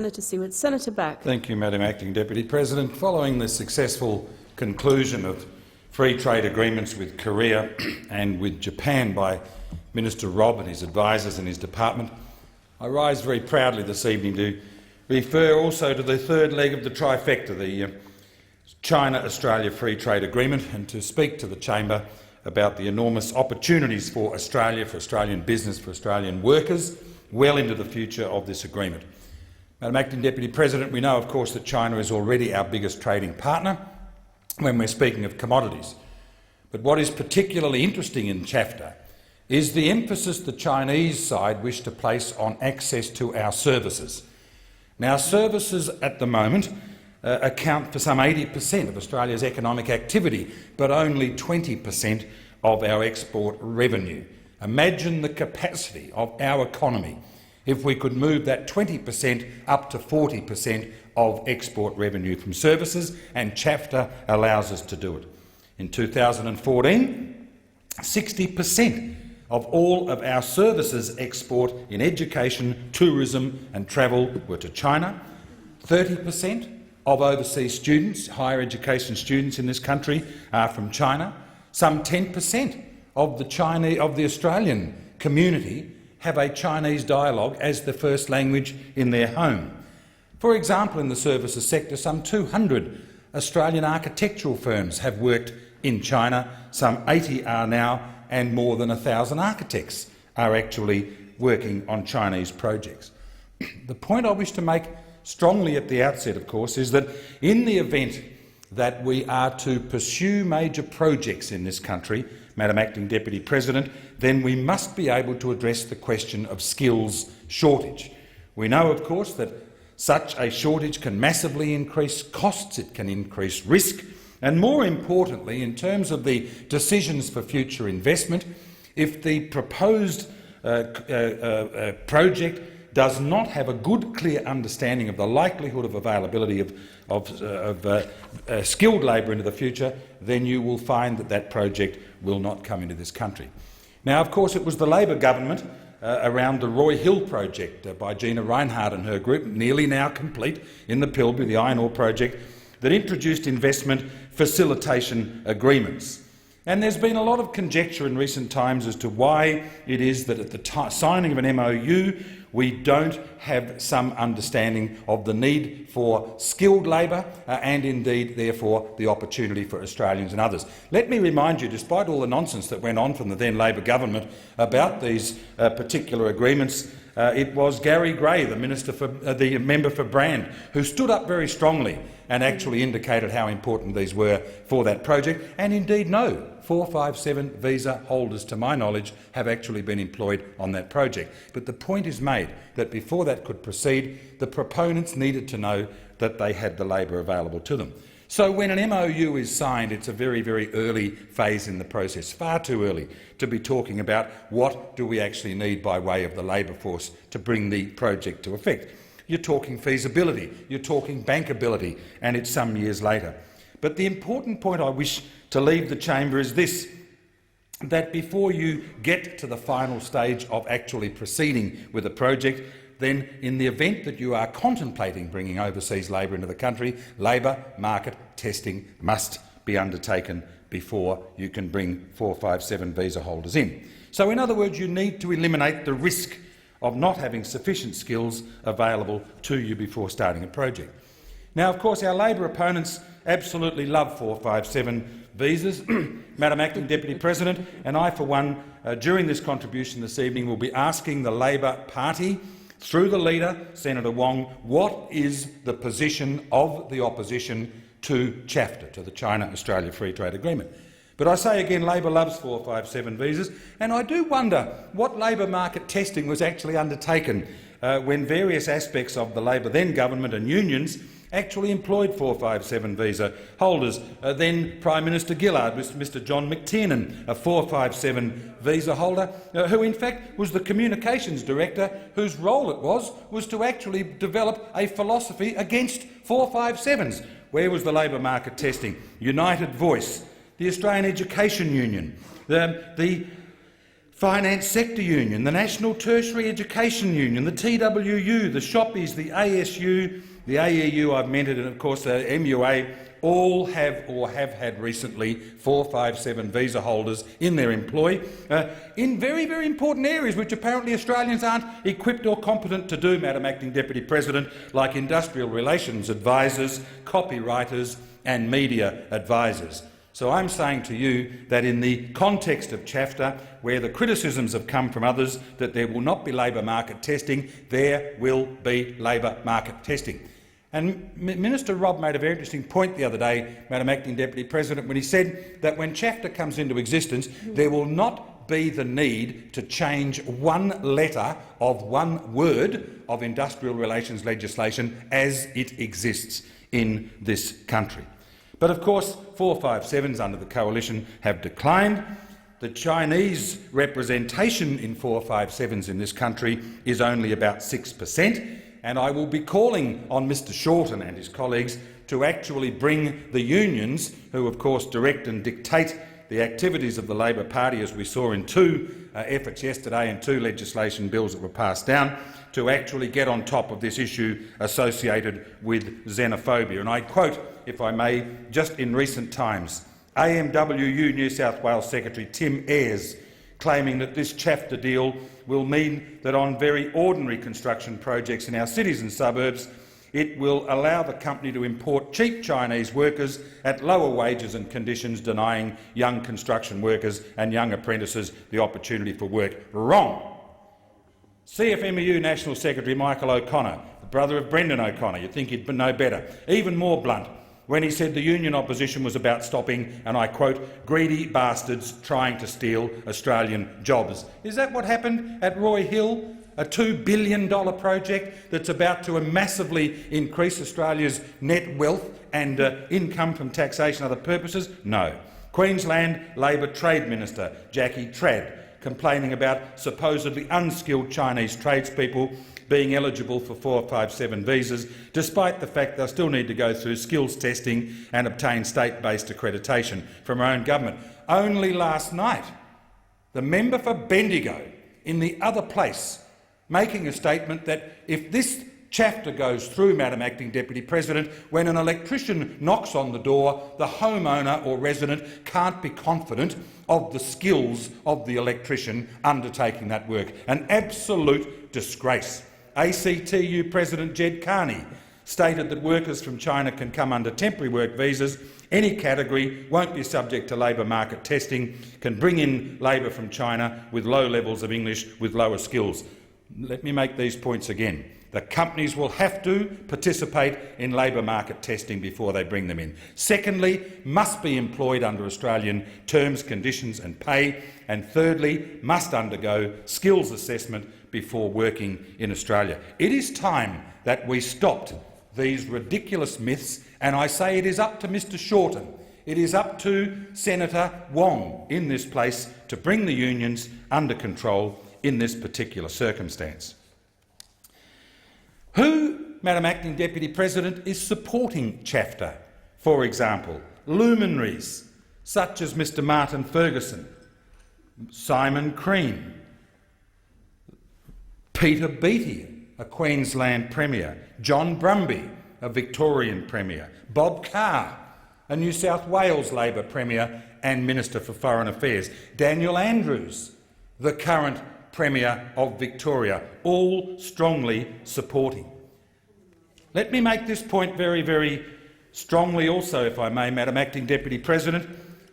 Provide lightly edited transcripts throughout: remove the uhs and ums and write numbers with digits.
Senator Seward. Senator Back. Thank you, Madam Acting Deputy President. Following the successful conclusion of free trade agreements with Korea and with Japan by Minister Robb and his advisers and his department, I rise very proudly this evening to refer also to the third leg of the trifecta, the China-Australia Free Trade Agreement, and to speak to the chamber about the enormous opportunities for Australia, for Australian business, for Australian workers, well into the future of this agreement. Madam Acting Deputy President, we know, of course, that China is already our biggest trading partner when we're speaking of commodities. But what is particularly interesting in ChAFTA is the emphasis the Chinese side wish to place on access to our services. Now, services at the moment account for some 80% of Australia's economic activity, but only 20% of our export revenue. Imagine the capacity of our economy if we could move that 20% up to 40% of export revenue from services, and ChAFTA allows us to do it. In 2014, 60% of all of our services export in education, tourism and travel were to China. 30% of overseas students, higher education students in this country, are from China. Some 10% of the Australian community have a Chinese dialogue as the first language in their home. For example, in the services sector, some 200 Australian architectural firms have worked in China, some 80 are now, and more than 1,000 architects are actually working on Chinese projects. The point I wish to make strongly at the outset, of course, is that in the event that we are to pursue major projects in this country, Madam Acting Deputy President, then we must be able to address the question of skills shortage. We know, of course, that such a shortage can massively increase costs, it can increase risk, and more importantly, in terms of the decisions for future investment, if the proposed project does not have a good, clear understanding of the likelihood of availability of skilled labour into the future, then you will find that that project will not come into this country. Now, of course, it was the Labor government around the Roy Hill project by Gina Reinhardt and her group, nearly now complete in the Pilbara, the iron ore project, that introduced investment facilitation agreements. And there's been a lot of conjecture in recent times as to why it is that at the signing of an MOU we don't have some understanding of the need for skilled labour and indeed, therefore, the opportunity for Australians and others. Let me remind you, despite all the nonsense that went on from the then Labor government about these particular agreements, it was Gary Gray, the member for Brand, who stood up very strongly and actually indicated how important these were for that project. And indeed, no 457 visa holders, to my knowledge, have actually been employed on that project. But the point is made that before that could proceed, the proponents needed to know that they had the labour available to them. So when an MOU is signed, it's a very, very early phase in the process, far too early to be talking about what do we actually need by way of the labour force to bring the project to effect. You're talking feasibility, you're talking bankability, and it's some years later. But the important point I wish to leave the chamber is this, that before you get to the final stage of actually proceeding with a project, then in the event that you are contemplating bringing overseas labour into the country, labour market testing must be undertaken before you can bring 457 visa holders in. So in other words, you need to eliminate the risk of not having sufficient skills available to you before starting a project. Now, of course, our Labor opponents absolutely love 457 visas, Madam Acting Deputy President, and I, for one, during this contribution this evening, will be asking the Labor Party, through the leader, Senator Wong, what is the position of the opposition to ChAFTA, to the China-Australia Free Trade Agreement. But I say again, Labor loves 457 visas, and I do wonder what labour market testing was actually undertaken when various aspects of the Labor then government and unions actually employed 457 visa holders. Then Prime Minister Gillard, Mr John McTiernan, a 457 visa holder, who in fact was the communications director whose role it was to actually develop a philosophy against 457s. Where was the labour market testing? United Voice, the Australian Education Union, the Finance Sector Union, the National Tertiary Education Union, the TWU, the Shoppies, the ASU, the AEU I've mentioned, and of course the MUA, all have or have had recently 457 visa holders in their employ in very, very important areas which apparently Australians aren't equipped or competent to do, Madam Acting Deputy President, like industrial relations advisors, copywriters and media advisors. So I'm saying to you that in the context of ChAFTA, where the criticisms have come from others that there will not be labour market testing, there will be labour market testing. And Minister Robb made a very interesting point the other day, Madam Acting Deputy President, when he said that when ChAFTA comes into existence, there will not be the need to change one letter of one word of industrial relations legislation as it exists in this country. But of course 457s under the coalition have declined. The Chinese representation in 457s in this country is only about 6%, and I will be calling on Mr Shorten and his colleagues to actually bring the unions, who of course direct and dictate the activities of the Labor Party, as we saw in two efforts yesterday and two legislation bills that were passed down, to actually get on top of this issue associated with xenophobia. And I quote, if I may, just in recent times, AMWU New South Wales Secretary Tim Ayres claiming that this ChAFTA deal will mean that on very ordinary construction projects in our cities and suburbs, it will allow the company to import cheap Chinese workers at lower wages and conditions, denying young construction workers and young apprentices the opportunity for work. Wrong. CFMEU National Secretary Michael O'Connor, the brother of Brendan O'Connor, you'd think he'd know better, even more blunt when he said the union opposition was about stopping, and I quote, greedy bastards trying to steal Australian jobs. Is that what happened at Roy Hill? A $2 billion project that's about to massively increase Australia's net wealth and income from taxation and other purposes? No. Queensland Labor Trade Minister Jackie Trad complaining about supposedly unskilled Chinese tradespeople being eligible for 457 visas, despite the fact they'll still need to go through skills testing and obtain state-based accreditation from our own government. Only last night, the member for Bendigo in the other place making a statement that if this ChAFTA goes through, Madam Acting Deputy President, when an electrician knocks on the door, the homeowner or resident can't be confident of the skills of the electrician undertaking that work. An absolute disgrace. ACTU President Jed Carney stated that workers from China can come under temporary work visas. Any category won't be subject to labour market testing, can bring in labour from China with low levels of English with lower skills. Let me make these points again. The companies will have to participate in labour market testing before they bring them in. Secondly, must be employed under Australian terms, conditions and pay. And thirdly, must undergo skills assessment before working in Australia. It is time that we stopped these ridiculous myths, and I say it is up to Mr Shorten, it is up to Senator Wong in this place to bring the unions under control in this particular circumstance. Who, Madam Acting Deputy President, is supporting ChAFTA? For example, luminaries such as Mr Martin Ferguson, Simon Crean, Peter Beattie, a Queensland Premier, John Brumby, a Victorian Premier, Bob Carr, a New South Wales Labor Premier and Minister for Foreign Affairs, Daniel Andrews, the current Premier of Victoria, all strongly supporting. Let me make this point very, very strongly also, if I may, Madam Acting Deputy President.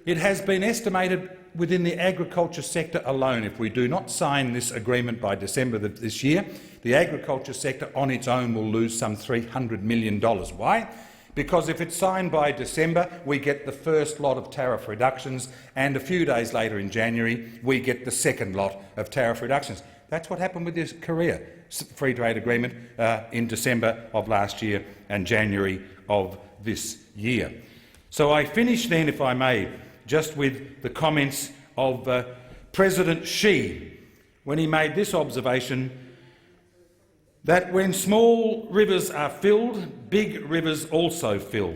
It has been estimated within the agriculture sector alone, if we do not sign this agreement by December this year, the agriculture sector on its own will lose some $300 million. Why? Because if it's signed by December, we get the first lot of tariff reductions, and a few days later in January, we get the second lot of tariff reductions. That's what happened with this Korea free trade agreement in December of last year and January of this year. So I finish then, if I may, just with the comments of President Xi when he made this observation that when small rivers are filled, big rivers also fill,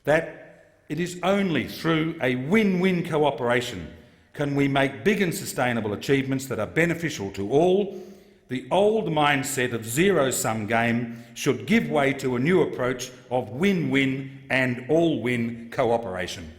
that it is only through a win-win cooperation can we make big and sustainable achievements that are beneficial to all, the old mindset of zero-sum game should give way to a new approach of win-win and all-win cooperation.